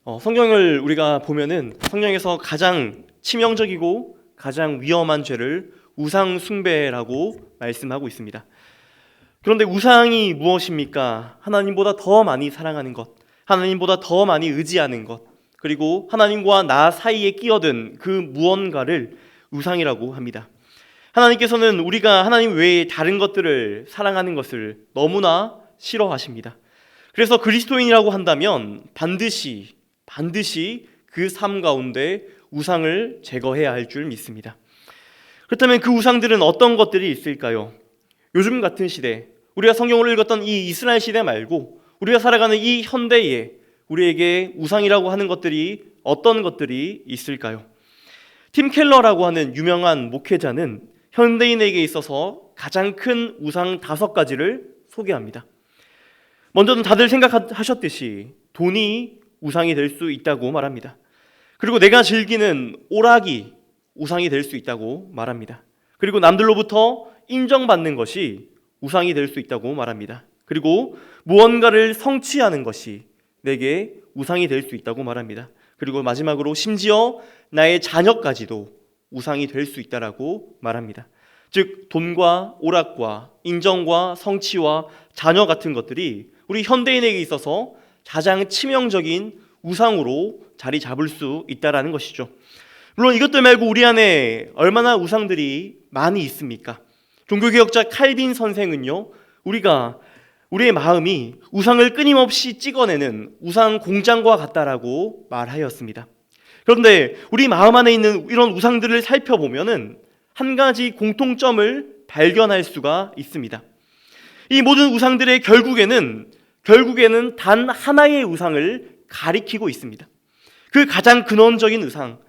성경을 우리가 보면은 성경에서 가장 치명적이고 가장 위험한 죄를 우상 숭배라고 말씀하고 있습니다. 그런데 우상이 무엇입니까? 하나님보다 더 많이 사랑하는 것, 하나님보다 더 많이 의지하는 것, 그리고 하나님과 나 사이에 끼어든 그 무언가를 우상이라고 합니다. 하나님께서는 우리가 하나님 외에 다른 것들을 사랑하는 것을 너무나 싫어하십니다. 그래서 그리스도인이라고 한다면 반드시 그 삶 가운데 우상을 제거해야 할 줄 믿습니다. 그렇다면 그 우상들은 어떤 것들이 있을까요? 요즘 같은 시대, 우리가 성경을 읽었던 이 이스라엘 시대 말고 우리가 살아가는 이 현대에 우리에게 우상이라고 하는 것들이 어떤 것들이 있을까요? 팀 켈러라고 하는 유명한 목회자는 현대인에게 있어서 가장 큰 우상 5가지를 소개합니다. 먼저는 다들 생각하셨듯이 돈이 우상이 될 수 있다고 말합니다. 그리고 내가 즐기는 오락이 우상이 될 수 있다고 말합니다. 그리고 남들로부터 인정받는 것이 우상이 될 수 있다고 말합니다. 그리고 무언가를 성취하는 것이 내게 우상이 될 수 있다고 말합니다. 그리고 마지막으로 심지어 나의 자녀까지도 우상이 될 수 있다라고 말합니다. 즉 돈과 오락과 인정과 성취와 자녀 같은 것들이 우리 현대인에게 있어서 가장 치명적인 우상으로 자리 잡을 수 있다라는 것이죠. 물론 이것들 말고 우리 안에 얼마나 우상들이 많이 있습니까? 종교개혁자 칼빈 선생은요, 우리의 마음이 우상을 끊임없이 찍어내는 우상 공장과 같다라고 말하였습니다. 그런데 우리 마음 안에 있는 이런 우상들을 살펴보면은 한 가지 공통점을 발견할 수가 있습니다. 이 모든 우상들의 결국에는 단 하나의 우상을 가리키고 있습니다. 그 가장 근원적인 우상,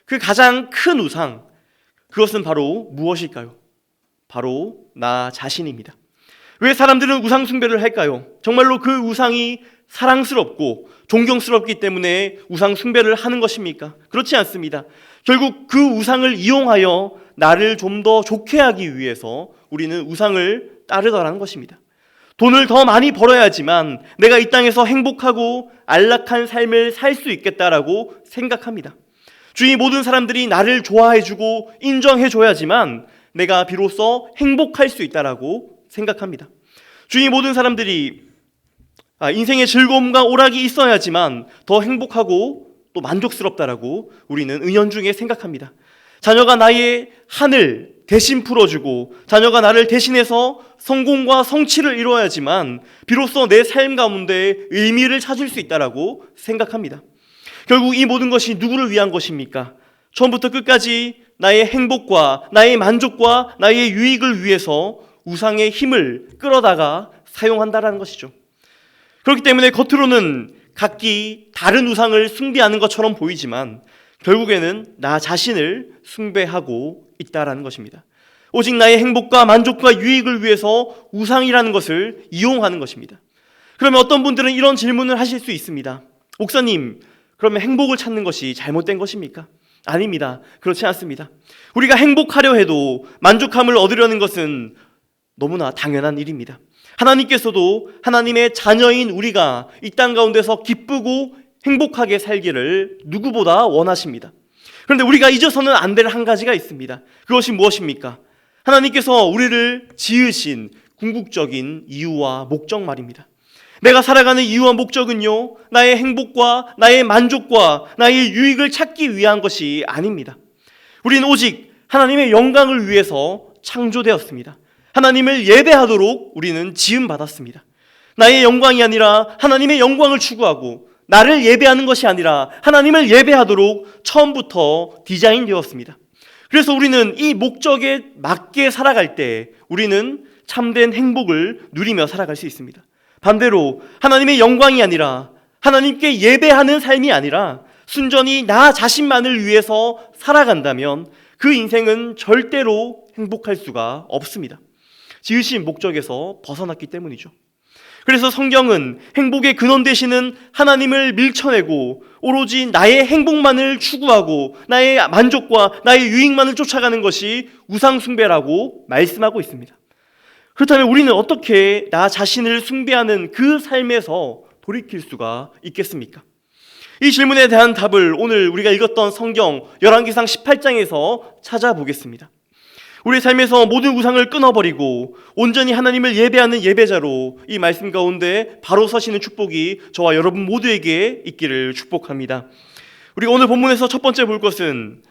그 가장 큰 우상, 그것은 바로 무엇일까요? 바로 나 자신입니다. 왜 사람들은 우상 숭배를 할까요? 정말로 그 우상이 사랑스럽고 존경스럽기 때문에 우상 숭배를 하는 것입니까? 그렇지 않습니다. 결국 그 우상을 이용하여 나를 좀 더 좋게 하기 위해서 우리는 우상을 따르더라는 것입니다. 돈을 더 많이 벌어야지만 내가 이 땅에서 행복하고 안락한 삶을 살 수 있겠다라고 생각합니다. 주위 모든 사람들이 나를 좋아해주고 인정해줘야지만 내가 비로소 행복할 수 있다라고 생각합니다. 주위 모든 사람들이 인생의 즐거움과 오락이 있어야지만 더 행복하고 또 만족스럽다라고 우리는 은연중에 생각합니다. 자녀가 나의 한을 대신 풀어주고 자녀가 나를 대신해서 성공과 성취를 이루어야지만 비로소 내 삶 가운데 의미를 찾을 수 있다라고 생각합니다. 결국 이 모든 것이 누구를 위한 것입니까? 처음부터 끝까지 나의 행복과 나의 만족과 나의 유익을 위해서 우상의 힘을 끌어다가 사용한다라는 것이죠. 그렇기 때문에 겉으로는 각기 다른 우상을 숭배하는 것처럼 보이지만 결국에는 나 자신을 숭배하고 있다라는 것입니다. 오직 나의 행복과 만족과 유익을 위해서 우상이라는 것을 이용하는 것입니다. 그러면 어떤 분들은 이런 질문을 하실 수 있습니다. 목사님, 그러면 행복을 찾는 것이 잘못된 것입니까? 아닙니다. 그렇지 않습니다. 우리가 행복하려 해도 만족함을 얻으려는 것은 너무나 당연한 일입니다. 하나님께서도 하나님의 자녀인 우리가 이 땅 가운데서 기쁘고 행복하게 살기를 누구보다 원하십니다. 그런데 우리가 잊어서는 안 될 한 가지가 있습니다. 그것이 무엇입니까? 하나님께서 우리를 지으신 궁극적인 이유와 목적 말입니다. 내가 살아가는 이유와 목적은요, 나의 행복과 나의 만족과 나의 유익을 찾기 위한 것이 아닙니다. 우리는 오직 하나님의 영광을 위해서 창조되었습니다. 하나님을 예배하도록 우리는 지음받았습니다. 나의 영광이 아니라 하나님의 영광을 추구하고 나를 예배하는 것이 아니라 하나님을 예배하도록 처음부터 디자인되었습니다. 그래서 우리는 이 목적에 맞게 살아갈 때 우리는 참된 행복을 누리며 살아갈 수 있습니다. 반대로 하나님의 영광이 아니라 하나님께 예배하는 삶이 아니라 순전히 나 자신만을 위해서 살아간다면 그 인생은 절대로 행복할 수가 없습니다. 지으신 목적에서 벗어났기 때문이죠. 그래서 성경은 행복의 근원 되시는 하나님을 밀쳐내고 오로지 나의 행복만을 추구하고 나의 만족과 나의 유익만을 쫓아가는 것이 우상숭배라고 말씀하고 있습니다. 그렇다면 우리는 어떻게 나 자신을 숭배하는 그 삶에서 돌이킬 수가 있겠습니까? 이 질문에 대한 답을 오늘 우리가 읽었던 성경 열왕기상 18장에서 찾아보겠습니다. 우리의 삶에서 모든 우상을 끊어버리고 온전히 하나님을 예배하는 예배자로 이 말씀 가운데 바로 서시는 축복이 저와 여러분 모두에게 있기를 축복합니다. 우리가 오늘 본문에서 첫 번째 볼 것은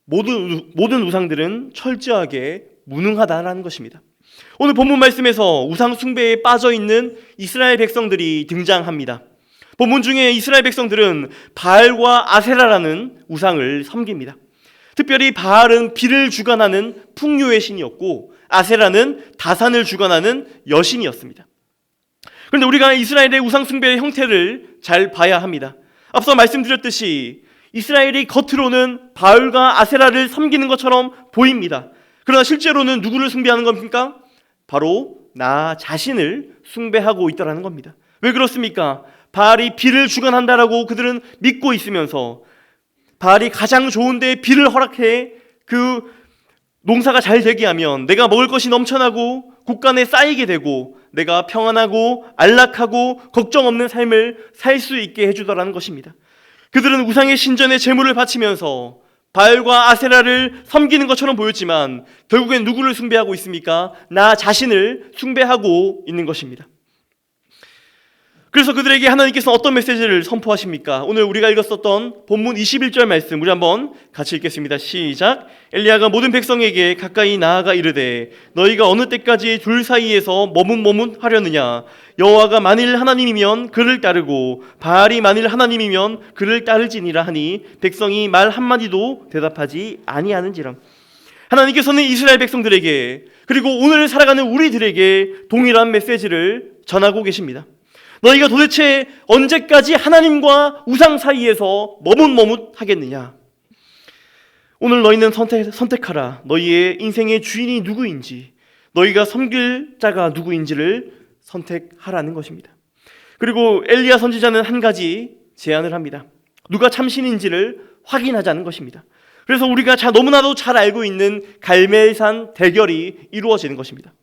모든 우상들은 철저하게 무능하다라는 것입니다. 오늘 본문 말씀에서 우상 숭배에 빠져 있는 이스라엘 백성들이 등장합니다. 본문 중에 이스라엘 백성들은 바알과 아세라라는 우상을 섬깁니다. 특별히 바알은 비를 주관하는 풍요의 신이었고 아세라는 다산을 주관하는 여신이었습니다. 그런데 우리가 이스라엘의 우상 숭배의 형태를 잘 봐야 합니다. 앞서 말씀드렸듯이 이스라엘이 겉으로는 바알과 아세라를 섬기는 것처럼 보입니다. 그러나 실제로는 누구를 숭배하는 겁니까? 바로 나 자신을 숭배하고 있다는 겁니다. 왜 그렇습니까? 바알이 비를 주관한다라고 그들은 믿고 있으면서 바알이 가장 좋은 데에 비를 허락해 그 농사가 잘 되게 하면 내가 먹을 것이 넘쳐나고 곳간에 쌓이게 되고 내가 평안하고 안락하고 걱정 없는 삶을 살 수 있게 해주더라는 것입니다. 그들은 우상의 신전에 제물을 바치면서 바알과 아세라를 섬기는 것처럼 보였지만 결국엔 누구를 숭배하고 있습니까? 나 자신을 숭배하고 있는 것입니다. 그래서 그들에게 하나님께서 어떤 메시지를 선포하십니까? 오늘 우리가 읽었었던 본문 21절 말씀 우리 한번 같이 읽겠습니다. 시작. 엘리야가 모든 백성에게 가까이 나아가 이르되 너희가 어느 때까지 둘 사이에서 머뭇머뭇하려느냐? 여호와가 만일 하나님이면 그를 따르고 바알이 만일 하나님이면 그를 따를지니라 하니 백성이 말 한마디도 대답하지 아니하는지라. 하나님께서는 이스라엘 백성들에게 그리고 오늘 살아가는 우리들에게 동일한 메시지를 전하고 계십니다. 너희가 도대체 언제까지 하나님과 우상 사이에서 머뭇머뭇하겠느냐? 오늘 너희는 선택하라. 너희의 인생의 주인이 누구인지, 너희가 섬길 자가 누구인지를 선택하라는 것입니다. 그리고 엘리야 선지자는 한 가지 제안을 합니다. 누가 참신인지를 확인하자는 것입니다. 그래서 우리가 너무나도 잘 알고 있는 갈멜산 대결이 이루어지는 것입니다.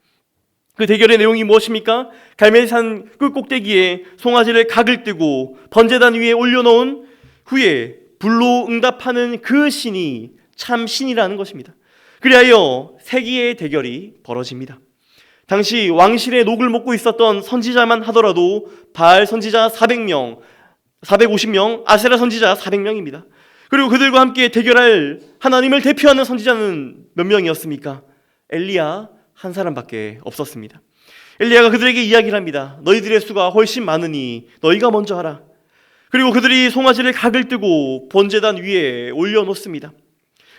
그 대결의 내용이 무엇입니까? 갈멜산 끝꼭대기에 송아지를 각을 뜨고 번제단 위에 올려놓은 후에 불로 응답하는 그 신이 참 신이라는 것입니다. 그리하여 세기의 대결이 벌어집니다. 당시 왕실의 녹을 먹고 있었던 선지자만 하더라도 바알 선지자 400명, 450명, 아세라 선지자 400명입니다. 그리고 그들과 함께 대결할 하나님을 대표하는 선지자는 몇 명이었습니까? 엘리야 한 사람밖에 없었습니다. 엘리야가 그들에게 이야기를 합니다. 너희들의 수가 훨씬 많으니 너희가 먼저 하라. 그리고 그들이 송아지를 각을 뜨고 번제단 위에 올려놓습니다.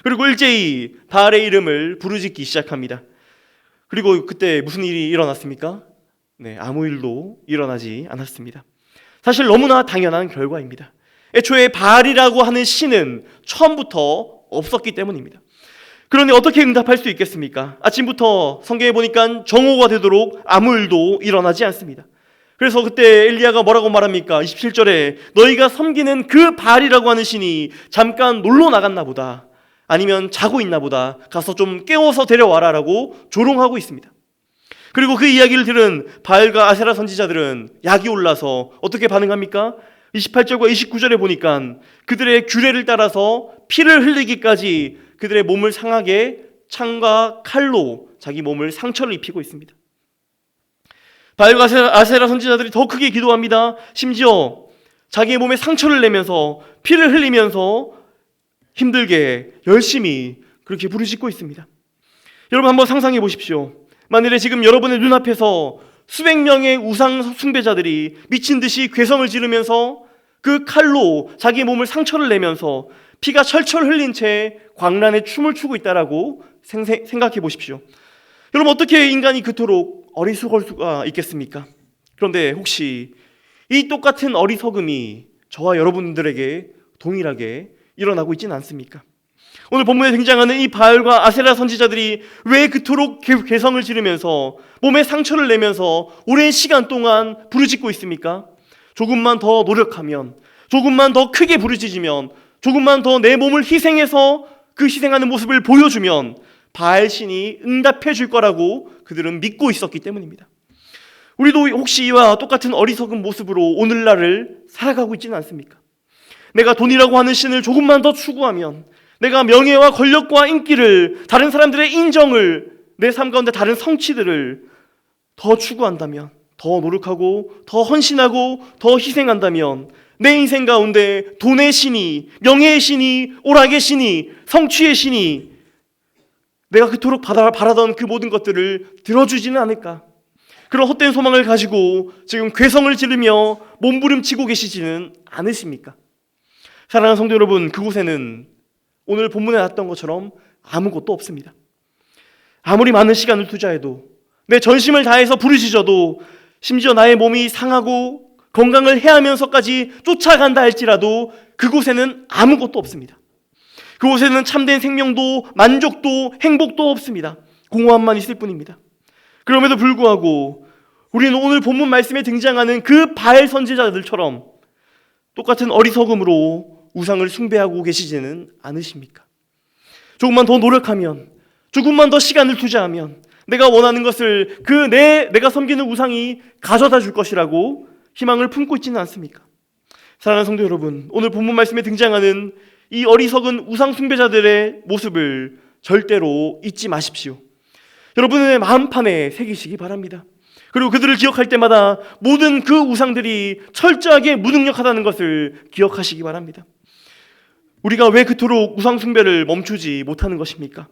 그리고 일제히 바알의 이름을 부르짖기 시작합니다. 그리고 그때 무슨 일이 일어났습니까? 아무 일도 일어나지 않았습니다. 사실 너무나 당연한 결과입니다. 애초에 바알이라고 하는 신은 처음부터 없었기 때문입니다. 그러니 어떻게 응답할 수 있겠습니까? 아침부터 성경에 보니까 정오가 되도록 아무 일도 일어나지 않습니다. 그래서 그때 엘리야가 뭐라고 말합니까? 27절에 너희가 섬기는 그 바알이라고 하는 신이 잠깐 놀러 나갔나 보다, 아니면 자고 있나 보다, 가서 좀 깨워서 데려와라 라고 조롱하고 있습니다. 그리고 그 이야기를 들은 바알과 아세라 선지자들은 약이 올라서 어떻게 반응합니까? 28절과 29절에 보니까 그들의 규례를 따라서 피를 흘리기까지 그들의 몸을 상하게 창과 칼로 자기 몸을 상처를 입히고 있습니다. 바알과 아세라 선지자들이 더 크게 기도합니다. 심지어 자기의 몸에 상처를 내면서 피를 흘리면서 힘들게 열심히 그렇게 부르짖고 있습니다. 여러분 한번 상상해 보십시오. 만일에 지금 여러분의 눈앞에서 수백 명의 우상 숭배자들이 미친 듯이 괴성을 지르면서 그 칼로 자기 몸을 상처를 내면서 피가 철철 흘린 채 광란에 춤을 추고 있다라고 생각해 보십시오. 여러분 어떻게 인간이 그토록 어리석을 수가 있겠습니까? 그런데 혹시 이 똑같은 어리석음이 저와 여러분들에게 동일하게 일어나고 있지는 않습니까? 오늘 본문에 등장하는 이 바알과 아세라 선지자들이 왜 그토록 괴성을 지르면서 몸에 상처를 내면서 오랜 시간 동안 부르짖고 있습니까? 조금만 더 노력하면, 조금만 더 크게 부르짖으면, 조금만 더 내 몸을 희생해서 그 희생하는 모습을 보여주면 바알 신이 응답해 줄 거라고 그들은 믿고 있었기 때문입니다. 우리도 혹시 이와 똑같은 어리석은 모습으로 오늘날을 살아가고 있지는 않습니까? 내가 돈이라고 하는 신을 조금만 더 추구하면, 내가 명예와 권력과 인기를, 다른 사람들의 인정을, 내 삶 가운데 다른 성취들을 더 추구한다면, 더 노력하고 더 헌신하고 더 희생한다면 내 인생 가운데 돈의 신이, 명예의 신이, 오락의 신이, 성취의 신이 내가 그토록 바라던 그 모든 것들을 들어주지는 않을까? 그런 헛된 소망을 가지고 지금 괴성을 지르며 몸부림치고 계시지는 않으십니까? 사랑하는 성도 여러분, 그곳에는 오늘 본문에 나왔던 것처럼 아무것도 없습니다. 아무리 많은 시간을 투자해도, 내 전심을 다해서 부르짖어도, 심지어 나의 몸이 상하고 건강을 해하면서까지 쫓아간다 할지라도 그곳에는 아무것도 없습니다. 그곳에는 참된 생명도 만족도 행복도 없습니다. 공허함만 있을 뿐입니다. 그럼에도 불구하고 우리는 오늘 본문 말씀에 등장하는 그 바알 선지자들처럼 똑같은 어리석음으로 우상을 숭배하고 계시지는 않으십니까? 조금만 더 노력하면, 조금만 더 시간을 투자하면 내가 원하는 것을 내가 섬기는 우상이 가져다 줄 것이라고 희망을 품고 있지는 않습니까? 사랑하는 성도 여러분, 오늘 본문 말씀에 등장하는 이 어리석은 우상 숭배자들의 모습을 절대로 잊지 마십시오. 여러분의 마음판에 새기시기 바랍니다. 그리고 그들을 기억할 때마다 모든 그 우상들이 철저하게 무능력하다는 것을 기억하시기 바랍니다. 우리가 왜 그토록 우상 숭배를 멈추지 못하는 것입니까?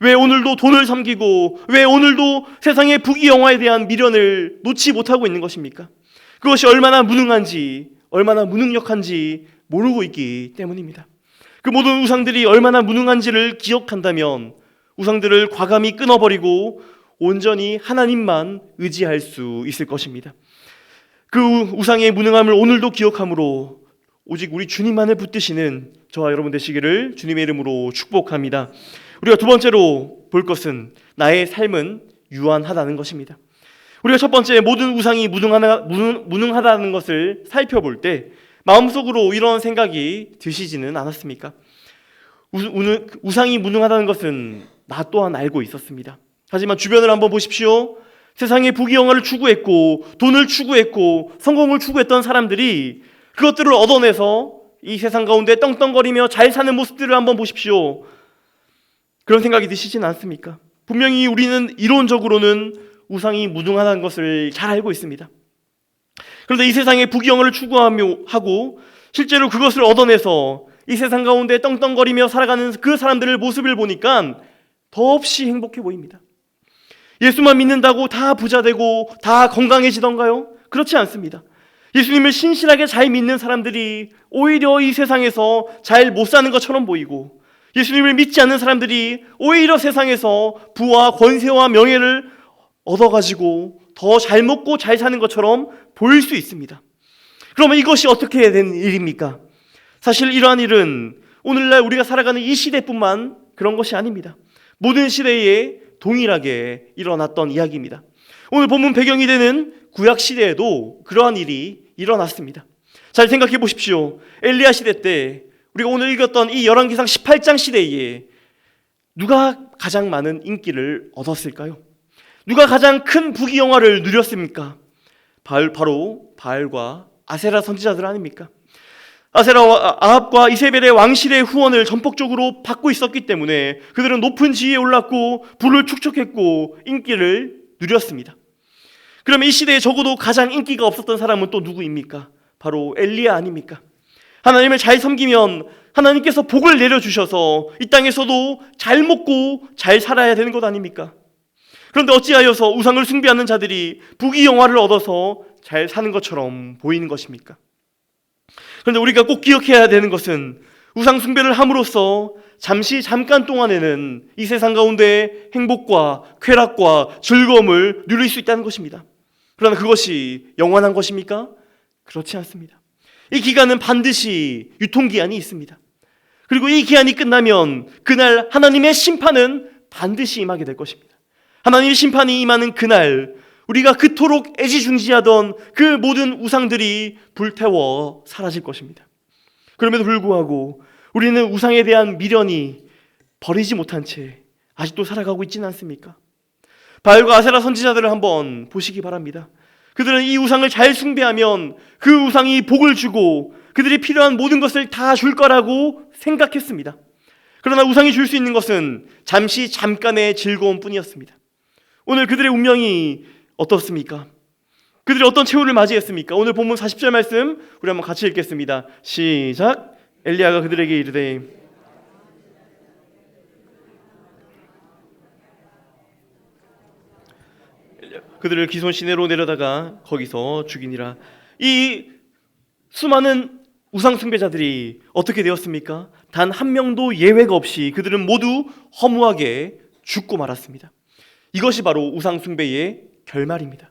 왜 오늘도 돈을 섬기고, 왜 오늘도 세상의 부귀영화에 대한 미련을 놓지 못하고 있는 것입니까? 그것이 얼마나 무능한지, 얼마나 무능력한지 모르고 있기 때문입니다. 그 모든 우상들이 얼마나 무능한지를 기억한다면 우상들을 과감히 끊어버리고 온전히 하나님만 의지할 수 있을 것입니다. 그 우상의 무능함을 오늘도 기억함으로 오직 우리 주님만을 붙드시는 저와 여러분 되시기를 주님의 이름으로 축복합니다. 우리가 두 번째로 볼 것은 나의 삶은 유한하다는 것입니다. 우리가 첫 번째 모든 우상이 무능하다는 것을 살펴볼 때 마음속으로 이런 생각이 드시지는 않았습니까? 우상이 무능하다는 것은 나 또한 알고 있었습니다. 하지만 주변을 한번 보십시오. 세상의 부귀영화를 추구했고 돈을 추구했고 성공을 추구했던 사람들이 그것들을 얻어내서 이 세상 가운데 떵떵거리며 잘 사는 모습들을 한번 보십시오. 그런 생각이 드시진 않습니까? 분명히 우리는 이론적으로는 우상이 무능하다는 것을 잘 알고 있습니다. 그런데 이 세상의 부귀영화를 추구하고 실제로 그것을 얻어내서 이 세상 가운데 떵떵거리며 살아가는 그 사람들의 모습을 보니까 더없이 행복해 보입니다. 예수만 믿는다고 다 부자 되고 다 건강해지던가요? 그렇지 않습니다. 예수님을 신실하게 잘 믿는 사람들이 오히려 이 세상에서 잘 못 사는 것처럼 보이고, 예수님을 믿지 않는 사람들이 오히려 세상에서 부와 권세와 명예를 얻어가지고 더 잘 먹고 잘 사는 것처럼 보일 수 있습니다. 그러면 이것이 어떻게 된 일입니까? 사실 이러한 일은 오늘날 우리가 살아가는 이 시대뿐만 그런 것이 아닙니다. 모든 시대에 동일하게 일어났던 이야기입니다. 오늘 본문 배경이 되는 구약 시대에도 그러한 일이 일어났습니다. 잘 생각해 보십시오. 엘리야 시대 때 우리가 오늘 읽었던 이 열왕기상 18장 시대에 누가 가장 많은 인기를 얻었을까요? 누가 가장 큰 부귀영화를 누렸습니까? 바로 바알과 아세라 선지자들 아닙니까? 아세라와 아합과 이세벨의 왕실의 후원을 전폭적으로 받고 있었기 때문에 그들은 높은 지위에 올랐고 부를 축적했고 인기를 누렸습니다. 그러면 이 시대에 적어도 가장 인기가 없었던 사람은 또 누구입니까? 바로 엘리야 아닙니까? 하나님을 잘 섬기면 하나님께서 복을 내려주셔서 이 땅에서도 잘 먹고 잘 살아야 되는 것 아닙니까? 그런데 어찌하여서 우상을 숭배하는 자들이 부귀영화를 얻어서 잘 사는 것처럼 보이는 것입니까? 그런데 우리가 꼭 기억해야 되는 것은 우상 숭배를 함으로써 잠깐 동안에는 이 세상 가운데 행복과 쾌락과 즐거움을 누릴 수 있다는 것입니다. 그러나 그것이 영원한 것입니까? 그렇지 않습니다. 이 기간은 반드시 유통기한이 있습니다. 그리고 이 기한이 끝나면 그날 하나님의 심판은 반드시 임하게 될 것입니다. 하나님의 심판이 임하는 그날 우리가 그토록 애지중지하던 그 모든 우상들이 불태워 사라질 것입니다. 그럼에도 불구하고 우리는 우상에 대한 미련이 버리지 못한 채 아직도 살아가고 있지는 않습니까? 바알과 아세라 선지자들을 한번 보시기 바랍니다. 그들은 이 우상을 잘 숭배하면 그 우상이 복을 주고 그들이 필요한 모든 것을 다 줄 거라고 생각했습니다. 그러나 우상이 줄 수 있는 것은 잠깐의 즐거움 뿐이었습니다. 오늘 그들의 운명이 어떻습니까? 그들이 어떤 최후를 맞이했습니까? 오늘 본문 40절 말씀 우리 한번 같이 읽겠습니다. 시작. 엘리야가 그들에게 이르되 그들을 기손 시내로 내려다가 거기서 죽이니라. 이 수많은 우상 숭배자들이 어떻게 되었습니까? 단 한 명도 예외가 없이 그들은 모두 허무하게 죽고 말았습니다. 이것이 바로 우상 숭배의 결말입니다.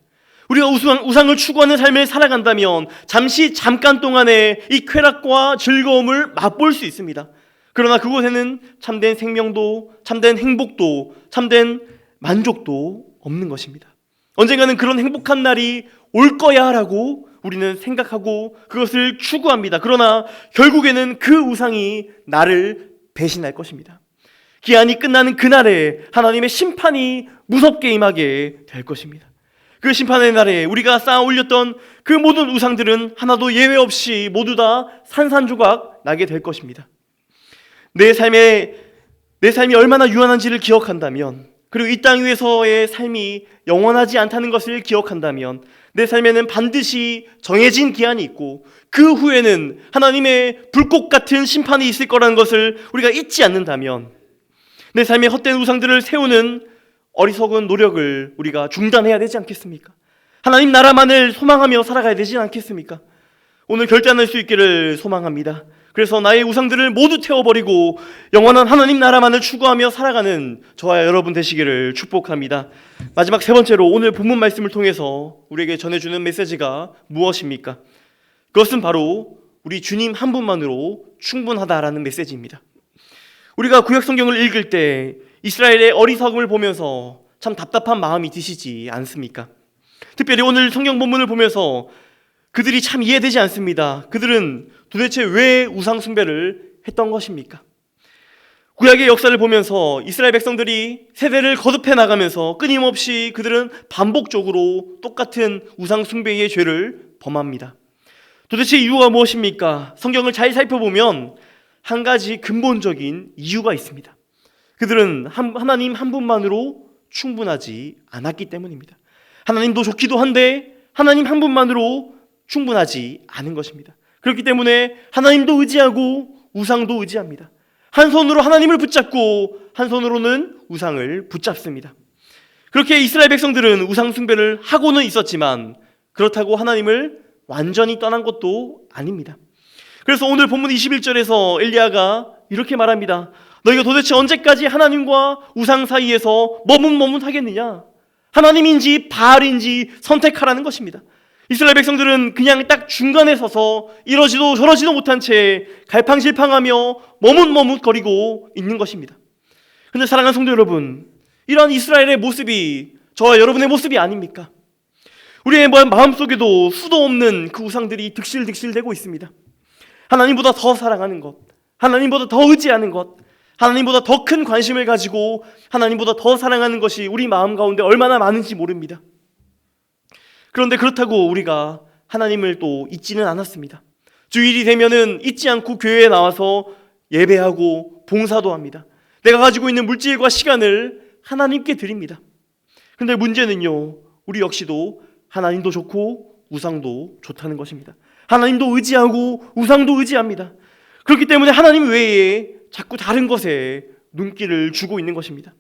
우리가 우상을 추구하는 삶을 살아간다면 잠깐 동안의 이 쾌락과 즐거움을 맛볼 수 있습니다. 그러나 그곳에는 참된 생명도, 참된 행복도, 참된 만족도 없는 것입니다. 언젠가는 그런 행복한 날이 올 거야 라고 우리는 생각하고 그것을 추구합니다. 그러나 결국에는 그 우상이 나를 배신할 것입니다. 기한이 끝나는 그날에 하나님의 심판이 무섭게 임하게 될 것입니다. 그 심판의 날에 우리가 쌓아 올렸던 그 모든 우상들은 하나도 예외 없이 모두 다 산산조각 나게 될 것입니다. 내 삶이 얼마나 유한한지를 기억한다면, 그리고 이 땅 위에서의 삶이 영원하지 않다는 것을 기억한다면, 내 삶에는 반드시 정해진 기한이 있고 그 후에는 하나님의 불꽃 같은 심판이 있을 거라는 것을 우리가 잊지 않는다면, 내 삶의 헛된 우상들을 세우는 어리석은 노력을 우리가 중단해야 되지 않겠습니까? 하나님 나라만을 소망하며 살아가야 되지 않겠습니까? 오늘 결단할 수 있기를 소망합니다. 그래서 나의 우상들을 모두 태워버리고 영원한 하나님 나라만을 추구하며 살아가는 저와 여러분 되시기를 축복합니다. 마지막 세 번째로 오늘 본문 말씀을 통해서 우리에게 전해주는 메시지가 무엇입니까? 그것은 바로 우리 주님 한 분만으로 충분하다라는 메시지입니다. 우리가 구약 성경을 읽을 때 이스라엘의 어리석음을 보면서 참 답답한 마음이 드시지 않습니까? 특별히 오늘 성경 본문을 보면서 그들이 참 이해되지 않습니다. 그들은 도대체 왜 우상 숭배를 했던 것입니까? 구약의 역사를 보면서 이스라엘 백성들이 세대를 거듭해 나가면서 끊임없이 그들은 반복적으로 똑같은 우상 숭배의 죄를 범합니다. 도대체 이유가 무엇입니까? 성경을 잘 살펴보면 한 가지 근본적인 이유가 있습니다. 그들은 하나님 한 분만으로 충분하지 않았기 때문입니다. 하나님도 좋기도 한데 하나님 한 분만으로 충분하지 않은 것입니다. 그렇기 때문에 하나님도 의지하고 우상도 의지합니다. 한 손으로 하나님을 붙잡고 한 손으로는 우상을 붙잡습니다. 그렇게 이스라엘 백성들은 우상 숭배를 하고는 있었지만 그렇다고 하나님을 완전히 떠난 것도 아닙니다. 그래서 오늘 본문 21절에서 엘리야가 이렇게 말합니다. 너희가 도대체 언제까지 하나님과 우상 사이에서 머뭇머뭇하겠느냐? 하나님인지 바알인지 선택하라는 것입니다. 이스라엘 백성들은 그냥 딱 중간에 서서 이러지도 저러지도 못한 채 갈팡질팡하며 머뭇머뭇거리고 있는 것입니다. 그런데 사랑하는 성도 여러분, 이러한 이스라엘의 모습이 저와 여러분의 모습이 아닙니까? 우리의 마음속에도 수도 없는 그 우상들이 득실득실되고 있습니다. 하나님보다 더 사랑하는 것, 하나님보다 더 의지하는 것, 하나님보다 더 큰 관심을 가지고 하나님보다 더 사랑하는 것이 우리 마음 가운데 얼마나 많은지 모릅니다. 그런데 그렇다고 우리가 하나님을 또 잊지는 않았습니다. 주일이 되면은 잊지 않고 교회에 나와서 예배하고 봉사도 합니다. 내가 가지고 있는 물질과 시간을 하나님께 드립니다. 그런데 문제는요, 우리 역시도 하나님도 좋고 우상도 좋다는 것입니다. 하나님도 의지하고 우상도 의지합니다. 그렇기 때문에 하나님 외에 자꾸 다른 것에 눈길을 주고 있는 것입니다.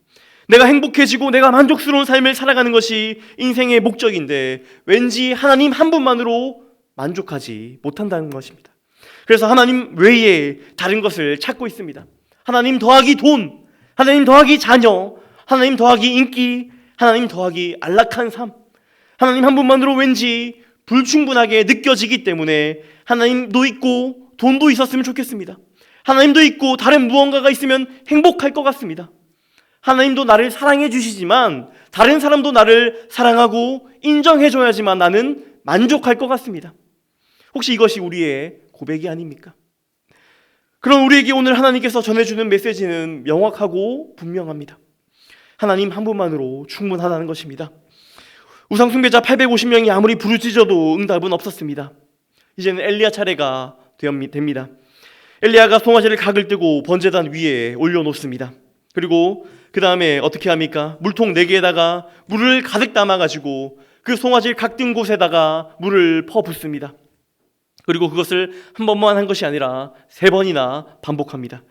내가 행복해지고 내가 만족스러운 삶을 살아가는 것이 인생의 목적인데 왠지 하나님 한 분만으로 만족하지 못한다는 것입니다. 그래서 하나님 외에 다른 것을 찾고 있습니다. 하나님 더하기 돈, 하나님 더하기 자녀, 하나님 더하기 인기, 하나님 더하기 안락한 삶, 하나님 한 분만으로 왠지 불충분하게 느껴지기 때문에 하나님도 있고 돈도 있었으면 좋겠습니다. 하나님도 있고 다른 무언가가 있으면 행복할 것 같습니다. 하나님도 나를 사랑해 주시지만 다른 사람도 나를 사랑하고 인정해줘야지만 나는 만족할 것 같습니다. 혹시 이것이 우리의 고백이 아닙니까? 그럼 우리에게 오늘 하나님께서 전해주는 메시지는 명확하고 분명합니다. 하나님 한 분만으로 충분하다는 것입니다. 우상숭배자 850명이 아무리 부르짖어도 응답은 없었습니다. 이제는 엘리야 차례가 됩니다. 엘리야가 송아지를 각을 뜨고 번제단 위에 올려놓습니다. 그리고 그 다음에 어떻게 합니까? 물통 4개에다가 물을 가득 담아가지고 그 송아지를 각든 곳에다가 물을 퍼붓습니다. 그리고 그것을 한 번만 한 것이 아니라 3번이나 반복합니다.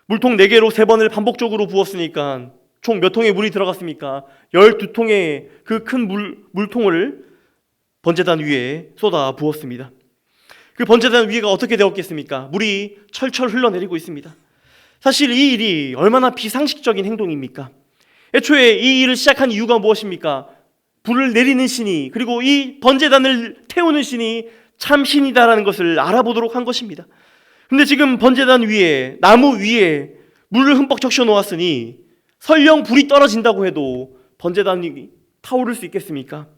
물통 4개로 3번을 반복적으로 부었으니까 총 몇 통의 물이 들어갔습니까? 12통의 그 큰 물통을 번제단 위에 쏟아 부었습니다. 그 번제단 위가 어떻게 되었겠습니까? 물이 철철 흘러내리고 있습니다. 사실 이 일이 얼마나 비상식적인 행동입니까? 애초에 이 일을 시작한 이유가 무엇입니까? 불을 내리는 신이, 그리고 이 번제단을 태우는 신이 참 신이다라는 것을 알아보도록 한 것입니다. 근데 지금 번제단 위에, 나무 위에 물을 흠뻑 적셔 놓았으니 설령 불이 떨어진다고 해도 번제단이 타오를 수 있겠습니까?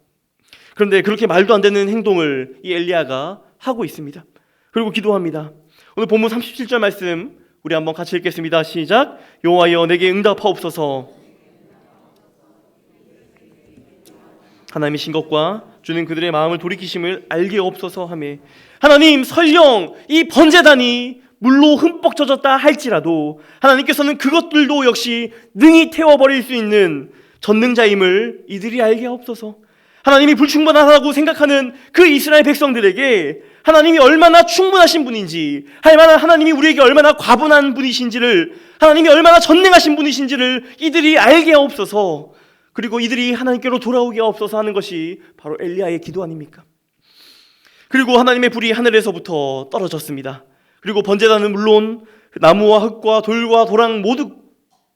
그런데 그렇게 말도 안 되는 행동을 이 엘리야가 하고 있습니다. 그리고 기도합니다. 오늘 본문 37절 말씀 우리 한번 같이 읽겠습니다. 시작. 여호와여 내게 응답하옵소서. 하나님이신 것과 주는 그들의 마음을 돌이키심을 알게 없어서 하며, 하나님, 설령 이 번제단이 물로 흠뻑 젖었다 할지라도 하나님께서는 그것들도 역시 능히 태워버릴 수 있는 전능자임을 이들이 알게 없어서, 하나님이 불충분하다고 생각하는 그 이스라엘 백성들에게 하나님이 얼마나 충분하신 분인지, 하나님이 우리에게 얼마나 과분한 분이신지를, 하나님이 얼마나 전능하신 분이신지를 이들이 알게 없어서, 그리고 이들이 하나님께로 돌아오게 없어서 하는 것이 바로 엘리야의 기도 아닙니까? 그리고 하나님의 불이 하늘에서부터 떨어졌습니다. 그리고 번제단은 물론 나무와 흙과 돌과 도랑 모두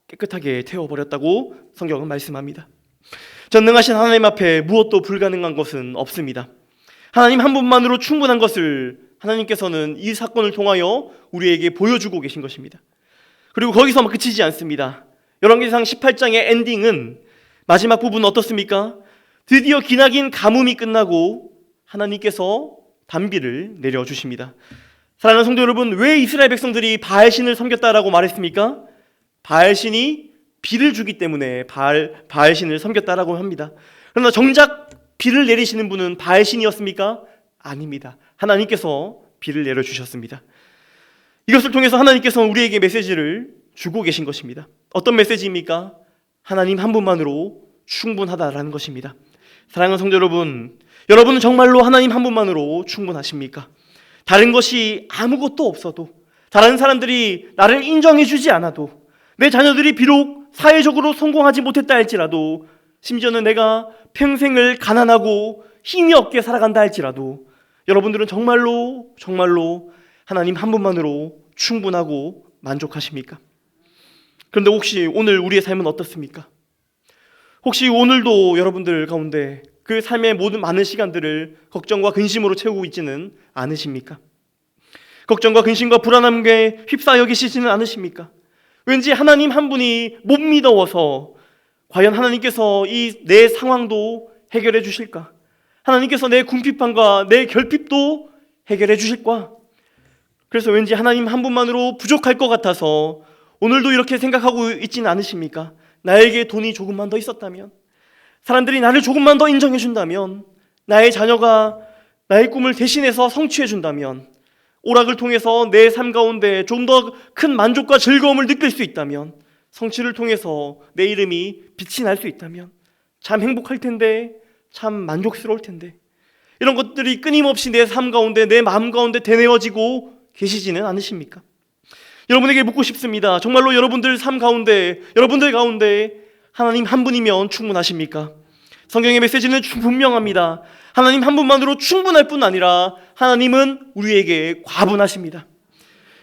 깨끗하게 태워버렸다고 성경은 말씀합니다. 전능하신 하나님 앞에 무엇도 불가능한 것은 없습니다. 하나님 한 분만으로 충분한 것을 하나님께서는 이 사건을 통하여 우리에게 보여주고 계신 것입니다. 그리고 거기서만 그치지 않습니다. 열왕기상 18장의 엔딩은 마지막 부분은 어떻습니까? 드디어 기나긴 가뭄이 끝나고 하나님께서 단비를 내려주십니다. 사랑하는 성도 여러분, 왜 이스라엘 백성들이 바알신을 섬겼다라고 말했습니까? 바알신이 비를 주기 때문에 바알신을 섬겼다라고 합니다. 그러나 정작 비를 내리시는 분은 바알신이었습니까? 아닙니다. 하나님께서 비를 내려주셨습니다. 이것을 통해서 하나님께서는 우리에게 메시지를 주고 계신 것입니다. 어떤 메시지입니까? 하나님 한 분만으로 충분하다라는 것입니다. 사랑하는 성도 여러분, 여러분은 정말로 하나님 한 분만으로 충분하십니까? 다른 것이 아무것도 없어도, 다른 사람들이 나를 인정해 주지 않아도, 내 자녀들이 비록 사회적으로 성공하지 못했다 할지라도, 심지어는 내가 평생을 가난하고 힘이 없게 살아간다 할지라도 여러분들은 정말로 하나님 한 분만으로 충분하고 만족하십니까? 그런데 혹시 오늘 우리의 삶은 어떻습니까? 혹시 오늘도 여러분들 가운데 그 삶의 모든 많은 시간들을 걱정과 근심으로 채우고 있지는 않으십니까? 걱정과 근심과 불안함에 휩싸여 계시지는 않으십니까? 왠지 하나님 한 분이 못 믿어워서 과연 하나님께서 이 내 상황도 해결해 주실까? 하나님께서 내 궁핍함과 내 결핍도 해결해 주실까? 그래서 왠지 하나님 한 분만으로 부족할 것 같아서 오늘도 이렇게 생각하고 있지는 않으십니까? 나에게 돈이 조금만 더 있었다면, 사람들이 나를 조금만 더 인정해 준다면, 나의 자녀가 나의 꿈을 대신해서 성취해 준다면, 오락을 통해서 내 삶 가운데 좀 더 큰 만족과 즐거움을 느낄 수 있다면, 성취를 통해서 내 이름이 빛이 날 수 있다면 참 행복할 텐데, 참 만족스러울 텐데, 이런 것들이 끊임없이 내 삶 가운데, 내 마음 가운데 되뇌어지고 계시지는 않으십니까? 여러분에게 묻고 싶습니다. 정말로 여러분들 삶 가운데, 여러분들 가운데 하나님 한 분이면 충분하십니까? 성경의 메시지는 분명합니다. 하나님 한 분만으로 충분할 뿐 아니라 하나님은 우리에게 과분하십니다.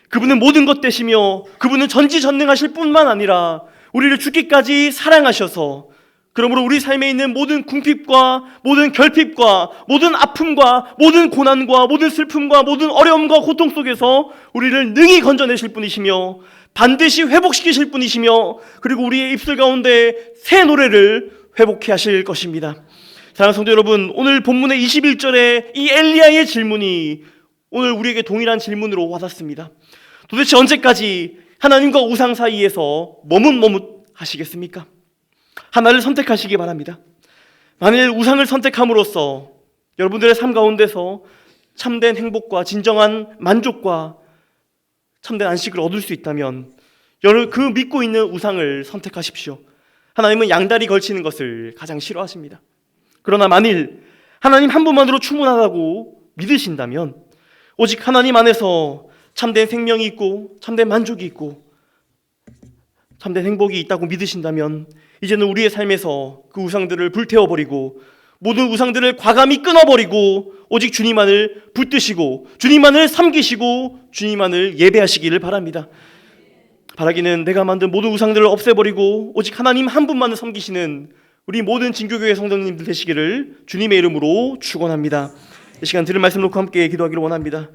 그분은 모든 것 되시며 그분은 전지전능하실 뿐만 아니라 우리를 죽기까지 사랑하셔서, 그러므로 우리 삶에 있는 모든 궁핍과 모든 결핍과 모든 아픔과 모든 고난과 모든 슬픔과 모든 어려움과 고통 속에서 우리를 능히 건져내실 분이시며 반드시 회복시키실 분이시며, 그리고 우리의 입술 가운데 새 노래를 회복해 하실 것입니다. 사랑하는 성도 여러분, 오늘 본문의 21절에 이 엘리야의 질문이 오늘 우리에게 동일한 질문으로 와닿습니다. 도대체 언제까지 하나님과 우상 사이에서 머뭇머뭇하시겠습니까? 하나를 선택하시기 바랍니다. 만일 우상을 선택함으로써 여러분들의 삶 가운데서 참된 행복과 진정한 만족과 참된 안식을 얻을 수 있다면 여러분 그 믿고 있는 우상을 선택하십시오. 하나님은 양다리 걸치는 것을 가장 싫어하십니다. 그러나 만일 하나님 한 분만으로 충분하다고 믿으신다면 오직 하나님 안에서 참된 생명이 있고 참된 만족이 있고 참된 행복이 있다고 믿으신다면 이제는 우리의 삶에서 그 우상들을 불태워버리고 모든 우상들을 과감히 끊어버리고 오직 주님만을 붙드시고 주님만을 섬기시고 주님만을 예배하시기를 바랍니다. 바라기는 내가 만든 모든 우상들을 없애버리고 오직 하나님 한 분만을 섬기시는 우리 모든 진교교회 성도님들 되시기를 주님의 이름으로 축원합니다. 이 시간 들은 말씀 놓고 함께 기도하기를 원합니다.